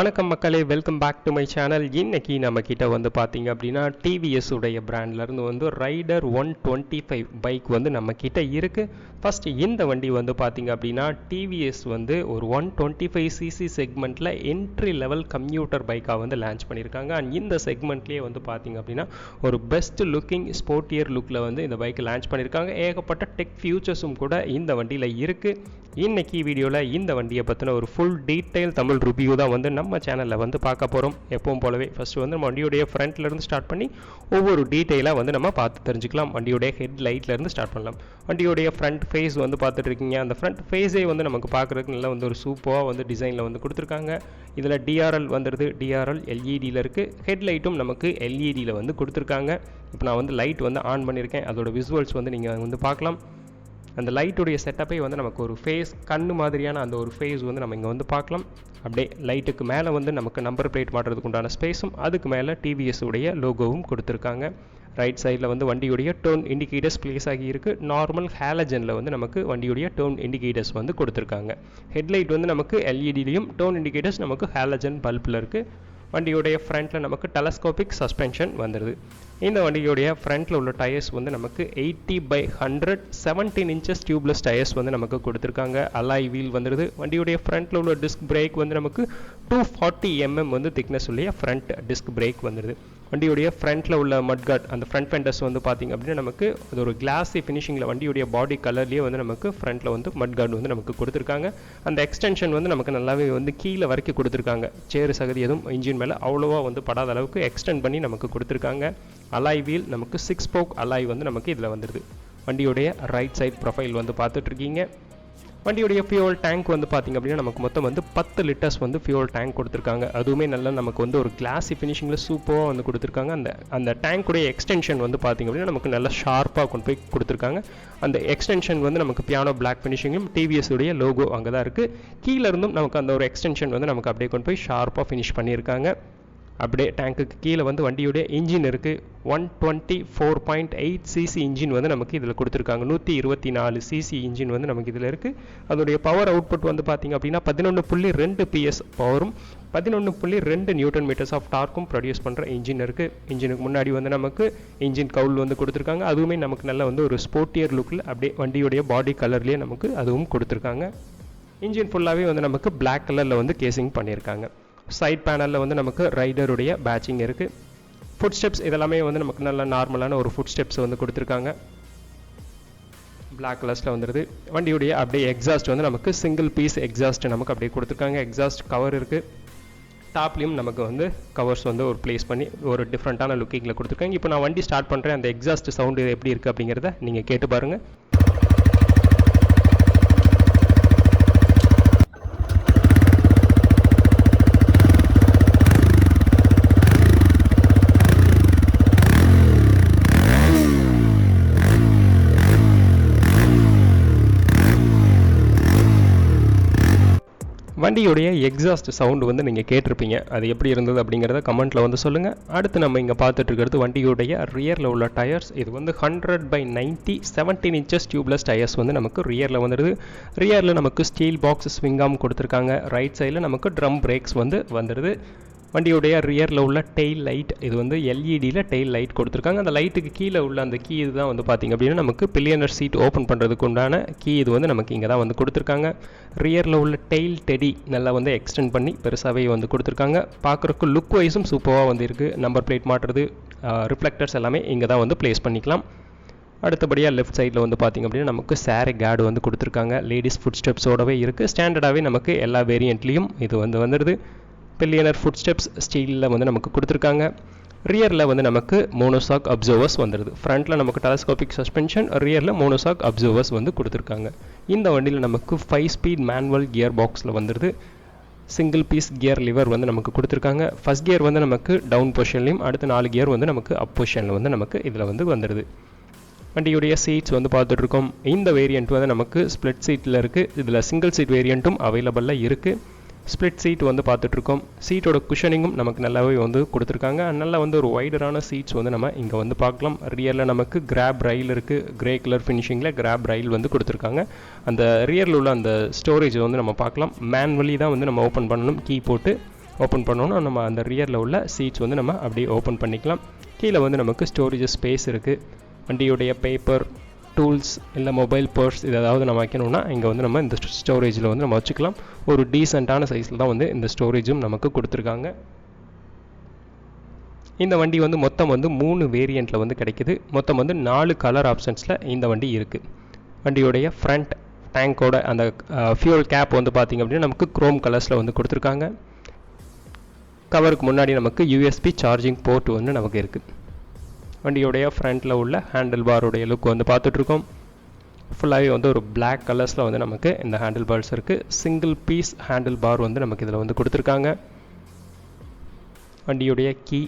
வணக்கம் மக்களே, welcome back to my channel. இன்னைக்கு நம்ம கிட்ட வந்து பார்த்தீங்க அப்படின்னா டிவிஎஸ் உடைய பிராண்ட்லேருந்து வந்து ரைடர் 125 பைக் வந்து நம்ம கிட்ட இருக்குது. ஃபஸ்ட்டு இந்த வண்டி வந்து பார்த்தீங்க அப்படின்னா டிவிஎஸ் வந்து ஒரு 125cc செக்மெண்ட்டில் என்ட்ரி லெவல் கம்யூட்டர் பைக்காக வந்து லான்ச் பண்ணியிருக்காங்க. அண்ட் இந்த செக்மெண்ட்லேயே வந்து பார்த்தீங்க அப்படின்னா ஒரு பெஸ்ட் லுக்கிங் ஸ்போர்ட்டியர் லுக்கில் வந்து இந்த பைக்கை லான்ச் பண்ணியிருக்காங்க. ஏகப்பட்ட டெக் ஃபியூச்சர்ஸும் கூட இந்த வண்டியில் இருக்குது. இன்னைக்கு வீடியோவில் இந்த வண்டியை பற்றின ஒரு ஃபுல் டீட்டெயில் தமிழ் ரிவ்யூ தான் வந்து நம்ம சேனலில் வந்து பார்க்க போகிறோம். எப்பவும் போலவே ஃபஸ்ட்டு வந்து நம்ம வண்டியுடைய ஃப்ரண்ட்லேருந்து ஸ்டார்ட் பண்ணி ஒவ்வொரு டீட்டெயிலாக வந்து நம்ம பார்த்து தெரிஞ்சுக்கலாம். வண்டியுடைய ஹெட் லைட்லேருந்து ஸ்டார்ட் பண்ணலாம். வண்டியுடைய ஃப்ரண்ட் ஃபேஸ் வந்து பார்த்துட்டு இருக்கீங்க. அந்த ஃப்ரண்ட் ஃபேஸே வந்து நமக்கு பார்க்குறதுக்கு நல்லா வந்து ஒரு சூப்பராக வந்து டிசைனில் வந்து கொடுத்துருக்காங்க. இதில் டிஆர்எல் வந்துடுது. டிஆர்எல் எல்இடியில் இருக்குது. ஹெட் லைட்டும் நமக்கு எல்இடியில் வந்து கொடுத்துருக்காங்க. இப்போ நான் வந்து லைட் வந்து ஆன் பண்ணியிருக்கேன். அதோட விசுவல்ஸ் வந்து நீங்கள் வந்து பார்க்கலாம். அந்த லைட்டுடைய செட்டப்பே வந்து நமக்கு ஒரு ஃபேஸ் கண்ணு மாதிரியான அந்த ஒரு ஃபேஸ் வந்து நம்ம இங்கே வந்து பார்க்கலாம். அப்படியே லைட்டுக்கு மேலே வந்து நமக்கு நம்பர் பிளேட் மாட்டுறதுக்கு உண்டான ஸ்பேஸும் அதுக்கு மேலே டிவிஎஸ் உடைய லோகோவும் கொடுத்துருக்காங்க. ரைட் சைடில் வந்து வண்டியுடைய டர்ன் இண்டிகேட்டர்ஸ் பிளேஸ் ஆகி இருக்குது. நார்மல் ஹேலஜனில் வந்து நமக்கு வண்டியுடைய டர்ன் இண்டிகேட்டர்ஸ் வந்து கொடுத்துருக்காங்க. ஹெட்லைட் வந்து நமக்கு எல்இடிலையும் டர்ன் இண்டிகேட்டர்ஸ் நமக்கு ஹேலஜன் பல்பில் இருக்குது. வண்டியுடைய ஃப்ரண்ட்டில் நமக்கு டெலஸ்கோபிக் சஸ்பென்ஷன் வந்துடுது. இந்த வண்டியுடைய ஃப்ரண்ட்டில் உள்ள டயர்ஸ் வந்து நமக்கு 80/100 17 இன்ச்சஸ் டியூப்லெஸ் டயர்ஸ் வந்து நமக்கு கொடுத்துருக்காங்க. அலாய் வீல் வந்துடுது. வண்டியுடைய ஃப்ரண்ட்டில் உள்ள டிஸ்க் பிரேக் வந்து நமக்கு 240 mm வந்து திக்னஸ் உள்ள ஃப்ரண்ட் டிஸ்க் பிரேக் வந்துடுது. வண்டியுடைய ஃப்ரண்ட்டில் உள்ள மட்கார்ட் அந்த ஃப்ரண்ட் ஃபெண்டர்ஸ் வந்து பார்த்திங்க அப்படின்னா நமக்கு அது ஒரு கிளாஸி ஃபினிஷிங்கில் வண்டியுடைய பாடி கலர்லேயே வந்து நமக்கு ஃப்ரண்ட்டில் வந்து மட்கார்டு வந்து நமக்கு கொடுத்துருக்காங்க. அந்த எக்ஸ்டென்ஷன் வந்து நமக்கு நல்லாவே வந்து கீழே வரைக்கும் கொடுத்துருக்காங்க. சேறு சகதி எதுவும் இன்ஜின் மேலே அவ்வளோவா வந்து படாத அளவுக்கு எக்ஸ்டெண்ட் பண்ணி நமக்கு கொடுத்துருக்காங்க. அலாய் வீல் நமக்கு 6 ஸ்போக் அலாய் வந்து நமக்கு இதில் வந்துடுது. வண்டியுடைய ரைட் சைட் ப்ரொஃபைல் வந்து பார்த்துட்ருக்கீங்க. வண்டியுடைய ஃபியூல் டேங்க் வந்து பார்த்திங்க அப்படின்னா நமக்கு மொத்தம் வந்து 10 லிட்டர்ஸ் வந்து ஃபியூல் டேங்க் கொடுத்துருக்காங்க. அதுவுமே நல்லா நமக்கு வந்து ஒரு கிளாஸி ஃபினிஷிங்கில் சூப்பராக வந்து கொடுத்துருக்காங்க. அந்த டேங்க்குடைய எக்ஸ்டென்ஷன் வந்து பார்த்திங்க அப்படின்னா நமக்கு நல்லா ஷார்ப்பாக கொண்டு போய் கொடுத்துருக்காங்க. அந்த எக்ஸ்டென்ஷன் வந்து நமக்கு பியானோ பிளாக் ஃபினிஷிங்கும் டிவிஎஸ் உடைய லோகோ அங்கே தான் இருக்குது. கீழே இருந்தும் நமக்கு அந்த ஒரு எக்ஸ்டென்ஷன் வந்து நமக்கு அப்படியே கொண்டு போய் ஷார்ப்பாக ஃபினிஷ் பண்ணியிருக்காங்க. அப்படியே டேங்க்குக்கு கீழே வந்து வண்டியுடைய இன்ஜின் இருக்குது. 124.8cc இன்ஜின் வந்து நமக்கு இதில் கொடுத்துருக்காங்க. 124cc இன்ஜின் வந்து நமக்கு இதில் இருக்குது. அதோடைய பவர் அவுட்புட் வந்து பார்த்திங்க அப்படின்னா 11.2 PS பவரும் 11.2 நியூட்டன் மீட்டர்ஸ் ஆஃப் டார்க்கும் ப்ரொடியூஸ் பண்ணுற இன்ஜின் இருக்குது. இன்ஜினுக்கு முன்னாடி வந்து நமக்கு இன்ஜின் கவுல் வந்து கொடுத்துருக்காங்க. அதுவுமே நமக்கு நல்ல வந்து ஒரு ஸ்போர்ட்டியர் லுக்கில் அப்படியே வண்டியுடைய பாடி கலர்லேயே நமக்கு அதுவும் கொடுத்துருக்காங்க. இன்ஜின் ஃபுல்லாகவே வந்து நமக்கு பிளாக் கலரில் வந்து கேசிங் பண்ணியிருக்காங்க. சைட் பேனலில் வந்து நமக்கு ரைடருடைய பேட்சிங் இருக்குது. ஃபுட் ஸ்டெப்ஸ் இதெல்லாமே வந்து நமக்கு நல்ல நார்மலான ஒரு ஃபுட் ஸ்டெப்ஸ் வந்து கொடுத்துருக்காங்க. பிளாக் கலர்ஸில் வந்துடுது. வண்டியுடைய அப்படியே எக்ஸாஸ்ட் வந்து நமக்கு சிங்கிள் பீஸ் எக்ஸாஸ்ட் நமக்கு அப்படியே கொடுத்துருக்காங்க. எக்ஸாஸ்ட் கவர் இருக்குது. டாப்லேயும் நமக்கு வந்து கவர்ஸ் வந்து ஒரு ப்ளேஸ் பண்ணி ஒரு டிஃப்ரெண்ட்டான லுக்கிங்கில் கொடுத்துருக்காங்க. இப்போ நான் வண்டி ஸ்டார்ட் பண்ணுறேன். அந்த எக்ஸாஸ்ட் சவுண்டு எப்படி இருக்குது அப்படிங்கிறத நீங்கள் கேட்டு பாருங்கள். வண்டியுடைய எக்ஸாஸ்ட் சவுண்டு வந்து நீங்கள் கேட்டிருப்பீங்க. அது எப்படி இருந்தது அப்படிங்கிறத கமெண்ட்டில் வந்து சொல்லுங்கள். அடுத்து நம்ம இங்கே பார்த்துட்டு இருக்கிறது வண்டியுடைய ரியரில் உள்ள டயர்ஸ். இது வந்து 100/90 17 இன்ச்சஸ் டியூப்லெஸ் டயர்ஸ் வந்து நமக்கு ரியரில் வந்துடுது. ரியரில் நமக்கு ஸ்டீல் பாக்ஸ் ஸ்விங்காம் கொடுத்துருக்காங்க. ரைட் சைடில் நமக்கு ட்ரம் பிரேக்ஸ் வந்து வந்துடுது. வண்டியுடைய ரியரில் உள்ள டெயில் லைட் இது வந்து எல்இடியில் டெயில் லைட் கொடுத்துருக்காங்க. அந்த லைட்டுக்கு கீழே உள்ள அந்த கீ இது தான் வந்து பார்த்திங்க அப்படின்னா நமக்கு பில்லியனர் சீட் ஓப்பன் பண்ணுறதுக்கு உண்டான கீ இது வந்து நமக்கு இங்கே தான் வந்து கொடுத்துருக்காங்க. ரியரில் உள்ள டெயில் டெடி நல்லா வந்து எக்ஸ்டெண்ட் பண்ணி பெருசாகவே வந்து கொடுத்துருக்காங்க. பார்க்குறக்கு லுக் வைஸும் சூப்பராக வந்து இருக்குது. நம்பர் பிளேட் மாட்டுறது ரிஃப்ளெக்டர்ஸ் எல்லாமே இங்கே தான் வந்து ப்ளேஸ் பண்ணிக்கலாம். அடுத்தபடியாக லெஃப்ட் சைடில் வந்து பார்த்திங்க அப்படின்னா நமக்கு சாரி கேடு வந்து கொடுத்துருக்காங்க. லேடிஸ் ஃபுட் ஸ்டெப்ஸோடவே இருக்குது. ஸ்டாண்டர்டாகவே நமக்கு எல்லா வேரியண்ட்லேயும் இது வந்து வந்துடுது. பில்லியனர் ஃபுட் ஸ்டெப்ஸ் ஸ்டீலில் வந்து நமக்கு கொடுத்துருக்காங்க. ரியரில் வந்து நமக்கு மோனோசாக் அப்சர்வர்ஸ் வந்துடுது. ஃப்ரண்ட்டில் நமக்கு டெலஸ்கோபிக் சஸ்பென்ஷன், ரியரில் மோனோசாக் அப்சர்வர்ஸ் வந்து கொடுத்துருக்காங்க. இந்த வண்டியில் நமக்கு 5 ஸ்பீட் மேனுவல் கியர் பாக்ஸில் வந்துடுது. சிங்கிள் பீஸ் கியர் லிவர் வந்து நமக்கு கொடுத்துருக்காங்க. ஃபஸ்ட் கியர் வந்து நமக்கு டவுன் பொசிஷன்லையும் அடுத்த 4 கியர் வந்து நமக்கு அப் பொசிஷனில் வந்து நமக்கு இதில் வந்து வந்துடுது. வண்டியுடைய சீட்ஸ் வந்து பார்த்துட்ருக்கோம். இந்த வேரியண்ட் வந்து நமக்கு ஸ்ப்ளிட் சீட்டில் இருக்குது. இதில் சிங்கிள் சீட் வேரியண்ட்டும் அவைலபிளாக இருக்குது. ஸ்ப்ளிட் சீட் வந்து பார்த்துட்ருக்கோம். சீட்டோட குஷனிங்கும் நமக்கு நல்லாவே வந்து கொடுத்துருக்காங்க. நல்லா வந்து ஒரு வைடரான சீட்ஸ் வந்து நம்ம இங்கே வந்து பார்க்கலாம். ரியரில் நமக்கு கிராப் ரயில் இருக்குது. கிரே கலர் ஃபினிஷிங்கில் கிராப் ரயில் வந்து கொடுத்துருக்காங்க. அந்த ரியரில் உள்ள அந்த ஸ்டோரேஜ் வந்து நம்ம பார்க்கலாம். மேனுவலி தான் வந்து நம்ம ஓப்பன் பண்ணணும் கீ போட்டு. ஓப்பன் பண்ணோன்னா நம்ம அந்த ரியரில் உள்ள சீட்ஸ் வந்து நம்ம அப்படியே ஓப்பன் பண்ணிக்கலாம். கீழே வந்து நமக்கு ஸ்டோரேஜ் ஸ்பேஸ் இருக்குது. வண்டியுடைய பேப்பர், டூல்ஸ் இல்லை மொபைல் பர்ஸ் இது ஏதாவது நம்ம வைக்கணும்னா இங்கே வந்து நம்ம இந்த ஸ்டோரேஜில் வந்து நம்ம வச்சுக்கலாம். ஒரு டீசெண்டான சைஸில் தான் வந்து இந்த ஸ்டோரேஜும் நமக்கு கொடுத்துருக்காங்க. இந்த வண்டி வந்து மொத்தம் வந்து 3 வேரியண்ட்டில் வந்து கிடைக்குது. மொத்தம் வந்து 4 கலர் ஆப்ஷன்ஸில் இந்த வண்டி இருக்குது. வண்டியுடைய ஃப்ரண்ட் டேங்கோட அந்த ஃபியூல் கேப் வந்து பார்த்திங்க அப்படின்னா நமக்கு குரோம் கலர்ஸில் வந்து கொடுத்துருக்காங்க. கவருக்கு முன்னாடி நமக்கு யூஎஸ்பி சார்ஜிங் போர்ட் வந்து நமக்கு இருக்குது. வண்டியுடைய ஃப்ரண்ட்டில் உள்ள ஹேண்டில் பாருடைய லுக் வந்து பார்த்துட்ருக்கோம். ஃபுல்லாகவே வந்து ஒரு பிளாக் கலர்ஸில் வந்து நமக்கு இந்த ஹேண்டில் பார்ஸ் இருக்குது. சிங்கிள் பீஸ் ஹேண்டில் பார் வந்து நமக்கு இதில் வந்து கொடுத்துருக்காங்க. வண்டியுடைய கீ,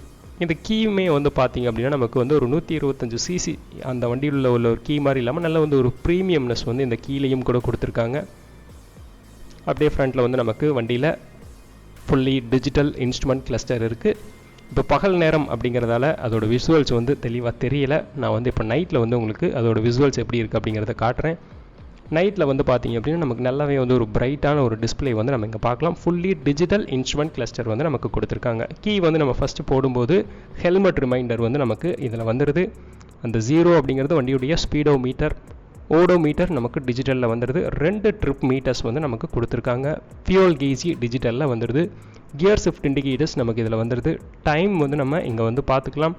இந்த கீயுமே வந்து பார்த்திங்க அப்படின்னா நமக்கு வந்து ஒரு 125 சிசி அந்த வண்டியில் உள்ள ஒரு கீ மாதிரி இல்லாமல் நல்ல வந்து ஒரு ப்ரீமியம்னஸ் வந்து இந்த கீலையும் கூட கொடுத்துருக்காங்க. அப்படியே ஃப்ரண்ட்டில் வந்து நமக்கு வண்டியில் ஃபுல்லி டிஜிட்டல் இன்ஸ்ட்ருமெண்ட் கிளஸ்டர் இருக்குது. இப்போ பகல் நேரம் அப்படிங்கிறதால அதோட விசுவல்ஸ் வந்து தெளிவாக தெரியலை. நான் வந்து இப்போ நைட்டில் வந்து உங்களுக்கு அதோட விசுவல்ஸ் எப்படி இருக்குது அப்படிங்கிறத காட்டுறேன். நைட்டில் வந்து பார்த்திங்க அப்படின்னா நமக்கு நல்லாவே வந்து ஒரு பிரைட்டான ஒரு டிஸ்பிளே வந்து நம்ம இங்கே பார்க்கலாம். ஃபுல்லி டிஜிட்டல் இன்ஸ்ட்ருமெண்ட் கிளஸ்டர் வந்து நமக்கு கொடுத்துருக்காங்க. கீ வந்து நம்ம ஃபஸ்ட்டு போடும்போது ஹெல்மெட் ரிமைண்டர் வந்து நமக்கு இதில் வந்துடுது. அந்த 0 அப்படிங்கிறது வண்டியுடைய ஸ்பீடோ மீட்டர், ஓடோ மீட்டர் நமக்கு டிஜிட்டலில் வந்துடுது. 2 ட்ரிப் மீட்டர்ஸ் வந்து நமக்கு கொடுத்துருக்காங்க. ஃபியூல் கேஜி டிஜிட்டலில் வந்துடுது. கியர் ஷிஃப்ட் இண்டிகேட்டர்ஸ் நமக்கு இதில் வந்துடுது. டைம் வந்து நம்ம இங்கே வந்து பார்த்துக்கலாம்.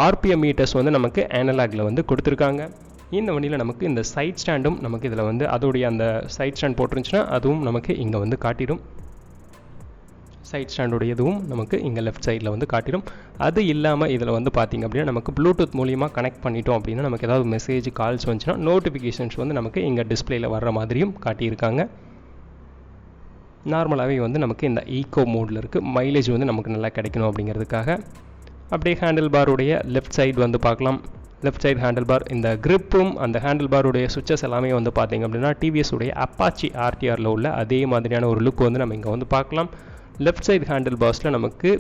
ஆர்பிஎம் மீட்டர்ஸ் வந்து நமக்கு அனலாகில் வந்து கொடுத்துருக்காங்க. இந்த வண்டியில் நமக்கு இந்த சைட் ஸ்டாண்டும் நமக்கு இதில் வந்து அதோடைய அந்த சைட் ஸ்டாண்ட் போட்டிருந்துச்சுன்னா அதுவும் நமக்கு இங்கே வந்து காட்டிடும். சைட் ஸ்டாண்டுடைய இதுவும் நமக்கு இங்கே லெஃப்ட் சைடில் வந்து காட்டிடும். அது இல்லாமல் இதில் வந்து பார்த்திங்க அப்படின்னா நமக்கு ப்ளூடூத் மூலியமாக கனெக்ட் பண்ணிட்டோம் அப்படின்னா நமக்கு ஏதாவது மெசேஜ் கால்ஸ் வந்துச்சுன்னா நோட்டிஃபிகேஷன்ஸ் வந்து நமக்கு இங்கே டிஸ்பிளேயில் வர்ற மாதிரியும் காட்டியிருக்காங்க. நார்மலாகவே வந்து நமக்கு இந்த ஈகோ மோடில் இருக்குது. மைலேஜ் வந்து நமக்கு நல்லா கிடைக்கணும் அப்படிங்கிறதுக்காக. அப்படியே ஹேண்டில் பாருடைய லெஃப்ட் சைடு வந்து பார்க்கலாம். லெஃப்ட் சைடு ஹேண்டில் பார், இந்த கிரிப்பும் அந்த ஹேண்டில் பாருடைய சுவிச்சஸ் எல்லாமே வந்து பார்த்திங்க அப்படின்னா டிவிஎஸ் உடைய அப்பாச்சி ஆர்டிஆரில் உள்ள அதே மாதிரியான ஒரு லுக் வந்து நம்ம இங்கே வந்து பார்க்கலாம். லெஃப்ட் சைடு ஹேண்டில் பார்ஸில் நமக்கு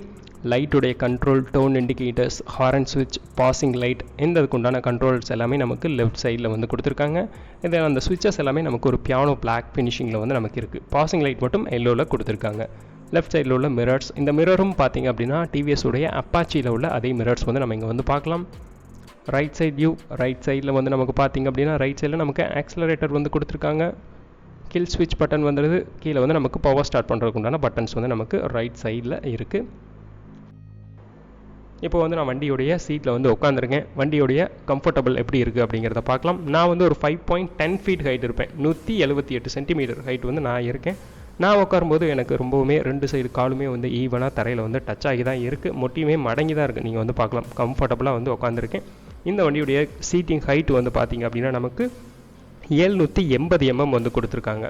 லைட்டுடைய கண்ட்ரோல், டோன் இண்டிகேட்டர்ஸ், ஹாரன் ஸ்விட்ச், பாசிங் லைட், இதுக்கு உண்டான கண்ட்ரோல்ஸ் எல்லாமே நமக்கு லெஃப்ட் சைடில் வந்து கொடுத்துருக்காங்க. இதை அந்த சுவிச்சஸ் எல்லாமே நமக்கு ஒரு பியானோ பிளாக் ஃபினிஷிங்கில் வந்து நமக்கு இருக்குது. பாசிங் லைட் மட்டும் எல்லோவில் கொடுத்துருக்காங்க. லெஃப்ட் சைடில் உள்ள மிரர்ஸ், இந்த மிரரும் பார்த்திங்க அப்படின்னா டிவிஎஸ் உடைய அப்பாச்சியில் உள்ள அதே மிரர்ஸ் வந்து நம்ம இங்கே வந்து பார்க்கலாம். ரைட் சைட் வியூ, ரைட் சைடில் வந்து நமக்கு பார்த்திங்க அப்படின்னா ரைட் சைடில் நமக்கு ஆக்ஸலரேட்டர் வந்து கொடுத்துருக்காங்க. கில் ஸ்விட்ச் பட்டன் வந்துடுது. கீழே வந்து நமக்கு பவர் ஸ்டார்ட் பண்ணுறதுக்கு உண்டான பட்டன்ஸ் வந்து நமக்கு ரைட் சைடில் இருக்குது. இப்போ வந்து நான் வண்டியோடைய சீட்டில் வந்து உட்காந்துருக்கேன். வண்டியோடைய கம்ஃபர்டபுள் எப்படி இருக்குது அப்படிங்கிறத பார்க்கலாம். நான் வந்து ஒரு 5.10 ஃபீட் ஹைட் இருப்பேன். 178 சென்டிமீட்டர் ஹைட் வந்து நான் இருக்கேன். நான் உட்காரும்போது எனக்கு ரொம்பவுமே 2 சைடு காலுமே வந்து ஈவனாக தரையில் வந்து டச் ஆகி தான் இருக்குது. மொட்டியுமே மடங்கி தான் இருக்குது. நீங்கள் வந்து பார்க்கலாம். கம்ஃபர்டபுளாக வந்து உட்காந்துருக்கேன். இந்த வண்டியுடைய சீட்டிங் ஹைட் வந்து பார்த்திங்க அப்படின்னா நமக்கு 780 mm வந்து கொடுத்துருக்காங்க.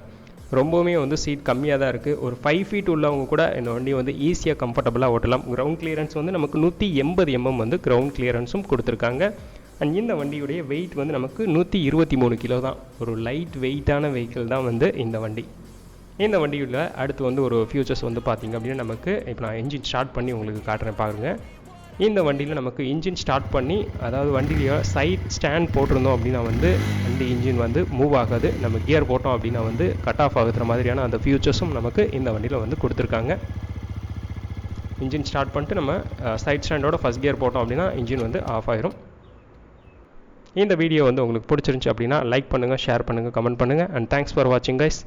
ரொம்பவுமே வந்து சீட் கம்மியாக தான் இருக்குது. ஒரு 5 ஃபீட் உள்ளவங்க கூட இந்த வண்டி வந்து ஈஸியாக கம்ஃபர்டபுளாக ஓட்டலாம். கிரவுண்ட் கிளியரன்ஸ் வந்து நமக்கு 180 mm வந்து கிரவுண்ட் கிளியரன்ஸும் கொடுத்துருக்காங்க. அண்ட் இந்த வண்டியுடைய வெயிட் வந்து நமக்கு 123 கிலோ தான். ஒரு லைட் வெயிட்டான வெஹிக்கிள் தான் வந்து இந்த வண்டி. இந்த வண்டியில் அடுத்து வந்து ஒரு ஃபியூச்சர்ஸ் வந்து பார்த்திங்க அப்படின்னா நமக்கு இப்போ நான் என்ஜின் ஸ்டார்ட் பண்ணி உங்களுக்கு காட்டுறேன் பாருங்கள். இந்த வண்டியில் நமக்கு இன்ஜின் ஸ்டார்ட் பண்ணி, அதாவது வண்டியில சைட் ஸ்டாண்ட் போட்டிருந்தோம் அப்படின்னா வந்து வண்டி இன்ஜின் வந்து மூவ் ஆகாது. நம்ம கியர் போட்டோம் அப்படின்னா வந்து கட் ஆஃப் ஆகுற மாதிரியான அந்த ஃபியூச்சர்ஸும் நமக்கு இந்த வண்டியில் வந்து கொடுத்துருக்காங்க. இன்ஜின் ஸ்டார்ட் பண்ணிட்டு நம்ம சைட் ஸ்டாண்டோட ஃபஸ்ட் கியர் போட்டோம் அப்படின்னா இன்ஜின் வந்து ஆஃப் ஆயிரும். இந்த வீடியோ வந்து உங்களுக்கு பிடிச்சிருந்துச்சி அப்படின்னா லைக் பண்ணுங்கள், ஷேர் பண்ணுங்கள், கமெண்ட் பண்ணுங்கள். அண்ட் தேங்க்ஸ் ஃபார் வாட்சிங் கைஸ்.